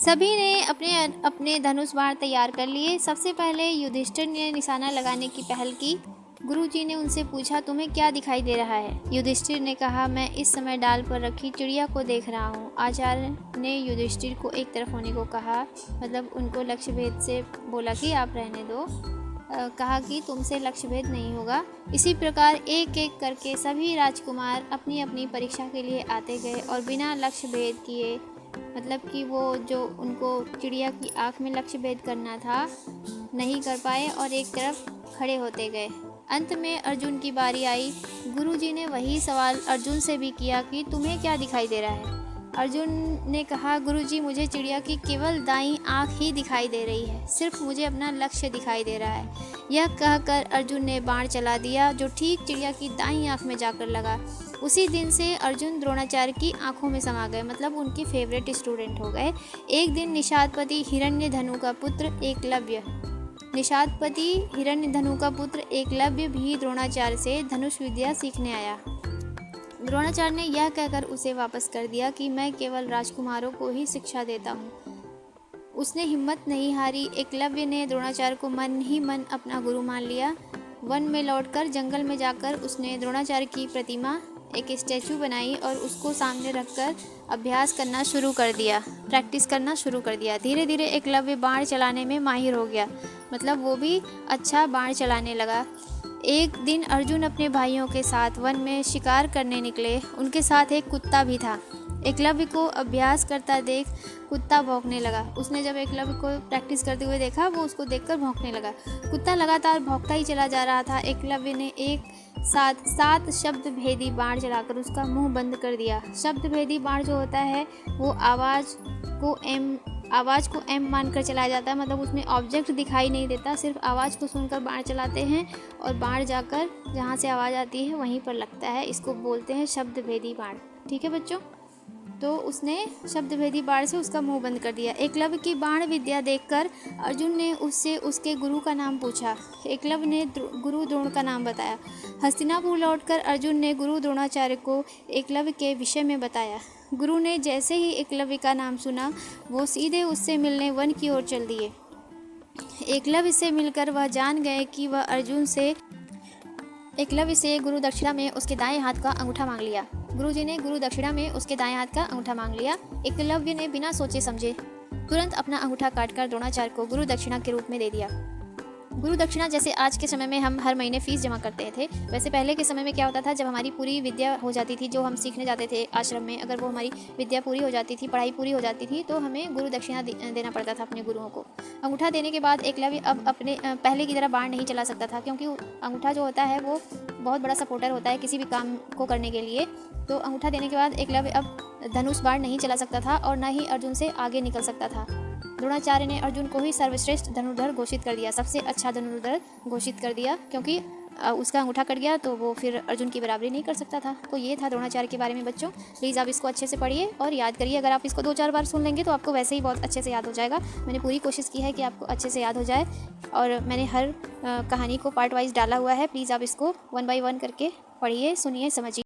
सभी ने अपने अपने धनुष बाण तैयार कर लिए। सबसे पहले युधिष्ठिर ने निशाना लगाने की पहल की। गुरुजी ने उनसे पूछा, तुम्हें क्या दिखाई दे रहा है? युधिष्ठिर ने कहा, मैं इस समय डाल पर रखी चिड़िया को देख रहा हूँ। आचार्य ने युधिष्ठिर को एक तरफ होने को कहा, मतलब उनको लक्ष्य भेद से बोला कि आप रहने दो। कहा कि तुमसे लक्ष्य भेद नहीं होगा। इसी प्रकार एक एक करके सभी राजकुमार अपनी अपनी परीक्षा के लिए आते गए और बिना लक्ष्य भेद किए, मतलब कि वो जो उनको चिड़िया की आँख में लक्ष्य भेद करना था नहीं कर पाए और एक तरफ खड़े होते गए। अंत में अर्जुन की बारी आई। गुरुजी ने वही सवाल अर्जुन से भी किया कि तुम्हें क्या दिखाई दे रहा है? अर्जुन ने कहा, गुरुजी मुझे चिड़िया की केवल दाईं आँख ही दिखाई दे रही है, सिर्फ मुझे अपना लक्ष्य दिखाई दे रहा है। यह कहकर अर्जुन ने बाण चला दिया जो ठीक चिड़िया की दाईं आँख में जाकर लगा। उसी दिन से अर्जुन द्रोणाचार्य की आंखों में समा गए, मतलब उनके फेवरेट स्टूडेंट हो गए। एक दिन निषादपति हिरण्यधनु का पुत्र एकलव्य भी द्रोणाचार्य से धनुष विद्या सीखने आया। द्रोणाचार्य ने यह कहकर उसे वापस कर दिया कि मैं केवल राजकुमारों को ही शिक्षा देता हूँ। उसने हिम्मत नहीं हारी। एकलव्य ने द्रोणाचार्य को मन ही मन अपना गुरु मान लिया। वन में लौटकर जंगल में जाकर उसने द्रोणाचार्य की प्रतिमा, एक स्टैचू बनाई और उसको सामने रखकर प्रैक्टिस करना शुरू कर दिया। धीरे धीरे एकलव्य बाण चलाने में माहिर हो गया, मतलब वो भी अच्छा बाण चलाने लगा। एक दिन अर्जुन अपने भाइयों के साथ वन में शिकार करने निकले। उनके साथ एक कुत्ता भी था। एकलव्य को अभ्यास करता देख कुत्ता भौंकने लगा। उसने जब एकलव्य को प्रैक्टिस करते हुए देखा, वो उसको देखकर भौंकने लगा। कुत्ता लगातार भौंकता ही चला जा रहा था। एकलव्य ने एक साथ 7 शब्द भेदी बाण चलाकर उसका मुंह बंद कर दिया। शब्द भेदी बाण जो होता है वो आवाज़ को एम मानकर चलाया जाता है, मतलब उसमें ऑब्जेक्ट दिखाई नहीं देता, सिर्फ आवाज़ को सुनकर बाण चलाते हैं और बाण जाकर जहाँ से आवाज़ आती है वहीं पर लगता है। इसको बोलते हैं शब्द भेदी बाण। ठीक है बच्चों, तो उसने शब्द भेदी बाण से उसका मुंह बंद कर दिया। एकलव्य की बाण विद्या देखकर अर्जुन ने उससे उसके गुरु का नाम पूछा। एकलव्य ने गुरु द्रोण का नाम बताया। हस्तिनापुर लौटकर अर्जुन ने गुरु द्रोणाचार्य को एकलव्य के विषय में बताया। गुरु ने जैसे ही एकलव्य का नाम सुना, वो सीधे उससे मिलने वन की ओर चल दिए। एकलव्य से मिलकर वह जान गए कि वह एकलव्य से गुरु दक्षिणा में उसके दाएं हाथ का अंगूठा मांग लिया। गुरुजी ने गुरु दक्षिणा में उसके दाएं हाथ का अंगूठा मांग लिया। एकलव्य ने बिना सोचे समझे तुरंत अपना अंगूठा काटकर द्रोणाचार्य को गुरु दक्षिणा के रूप में दे दिया। गुरु दक्षिणा जैसे आज के समय में हम हर महीने फीस जमा करते थे, वैसे पहले के समय में क्या होता था, जब हमारी पूरी विद्या हो जाती थी, जो हम सीखने जाते थे आश्रम में, अगर वो हमारी विद्या पूरी हो जाती थी, पढ़ाई पूरी हो जाती थी, तो हमें गुरु दक्षिणा देना पड़ता था अपने गुरुओं को। अंगूठा देने के बाद एकलव्य अब अपने पहले की तरह बाण नहीं चला सकता था, क्योंकि अंगूठा जो होता है वो बहुत बड़ा सपोर्टर होता है किसी भी काम को करने के लिए। तो अंगूठा देने के बाद एकलव्य अब धनुष बाण नहीं चला सकता था और न ही अर्जुन से आगे निकल सकता था। द्रोणाचार्य ने अर्जुन को ही सर्वश्रेष्ठ धनुर्धर घोषित कर दिया, सबसे अच्छा धनुर्धर घोषित कर दिया, क्योंकि उसका अंगूठा कट गया तो वो फिर अर्जुन की बराबरी नहीं कर सकता था। तो ये था द्रोणाचार्य के बारे में बच्चों। प्लीज़ आप इसको अच्छे से पढ़िए और याद करिए। अगर आप इसको 2-4 बार सुन लेंगे तो आपको वैसे ही बहुत अच्छे से याद हो जाएगा। मैंने पूरी कोशिश की है कि आपको अच्छे से याद हो जाए और मैंने हर कहानी को पार्ट वाइज डाला हुआ है। प्लीज़ आप इसको 1 बाय 1 करके पढ़िए, सुनिए, समझिए।